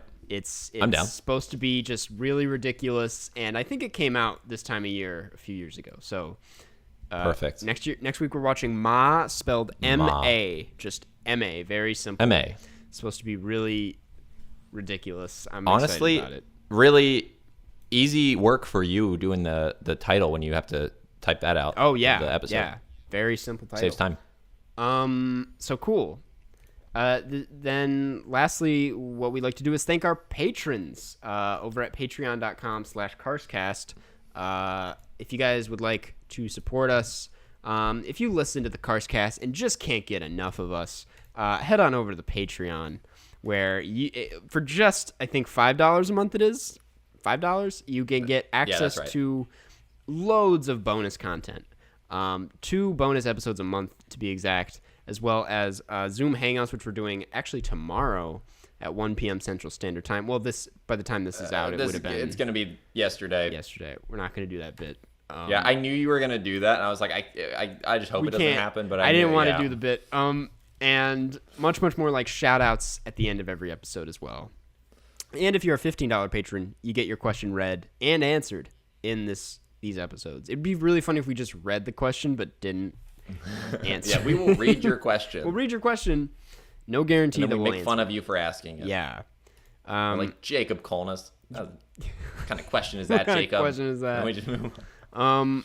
I'm down. Supposed to be just really ridiculous, and I think it came out this time of year a few years ago. So perfect. Next week we're watching Ma, spelled M-A, just M-A, very simple. M-A. It's supposed to be really ridiculous. I'm honestly excited about it. Really easy work for you doing the title when you have to type that out. Oh yeah, the episode. Yeah, very simple title. Saves time. So cool. Then lastly, what we like to do is thank our patrons over at patreon.com/Carscast. If you guys would like to support us, if you listen to the Carscast and just can't get enough of us, head on over to the Patreon, where for just, I think, $5 a month it is, $5, you can get access to loads of bonus content. 2 bonus episodes a month to be exact, as well as Zoom Hangouts, which we're doing actually tomorrow at 1 p.m. Central Standard Time. Well, by the time this is out, it would have been... It's going to be yesterday. We're not going to do that bit. I knew you were going to do that, and I was like, I just hope it doesn't happen, but I didn't want to do the bit. And much more like shout-outs at the end of every episode as well. And if you're a $15 patron, you get your question read and answered in these episodes. It'd be really funny if we just read the question but didn't answer. Yeah, we will read your question. We'll read your question. No guarantee that we'll make fun of you for asking it. Yeah. Like Jacob Colness. What kind of question is that, Jacob? What question is that? And we just move on.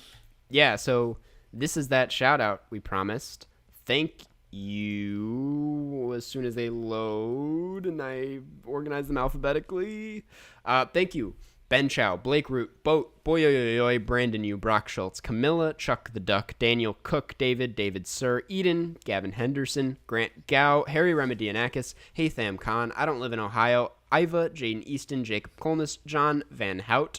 Yeah, so this is that shout-out we promised. Thank you as soon as they load and I organize them alphabetically. Thank you. Ben Chow, Blake Root, Boy, Brandon Yu, Brock Schultz, Camilla, Chuck the Duck, Daniel Cook, David Sir, Eden, Gavin Henderson, Grant Gow, Harry Remedianakis, Haytham Khan, I Don't Live in Ohio, Iva, Jaden Easton, Jacob Colness, John Van Hout,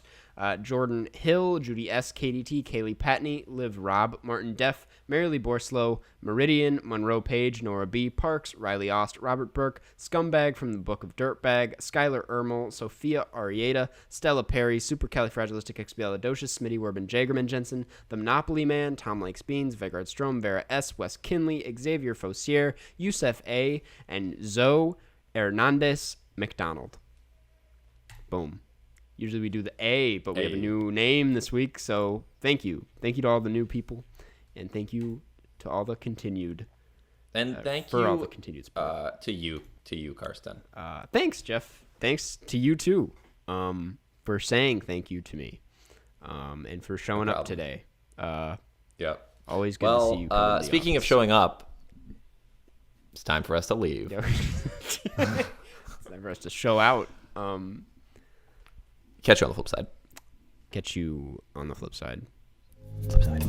Jordan Hill, Judy S., KDT, Kaylee Patney, Liv Robb, Martin Deff, Marilee Borslow, Meridian, Monroe Page, Nora B. Parks, Riley Ost, Robert Burke, Scumbag from the Book of Dirtbag, Skylar Ermel, Sophia Arieta, Stella Perry, Supercalifragilisticexpialidocious, Smitty Werbin, Jagerman Jensen, The Monopoly Man, Tom Likes Beans, Vegard Strom, Vera S., Wes Kinley, Xavier Fossier, Yusef A., and Zoe Hernandez McDonald. Boom. Usually we do the A, but we have a new name this week, so thank you. Thank you to all the new people, and thank you to all the continued. And thank you all the continued support. to you, Karsten. Thanks, Jeff. Thanks to you too, for saying thank you to me, and for showing up today. Yep. Always good to see you. Speaking of showing up, it's time for us to leave. It's time for us to show out. Catch you on the flip side. Catch you on the flip side. Flip side.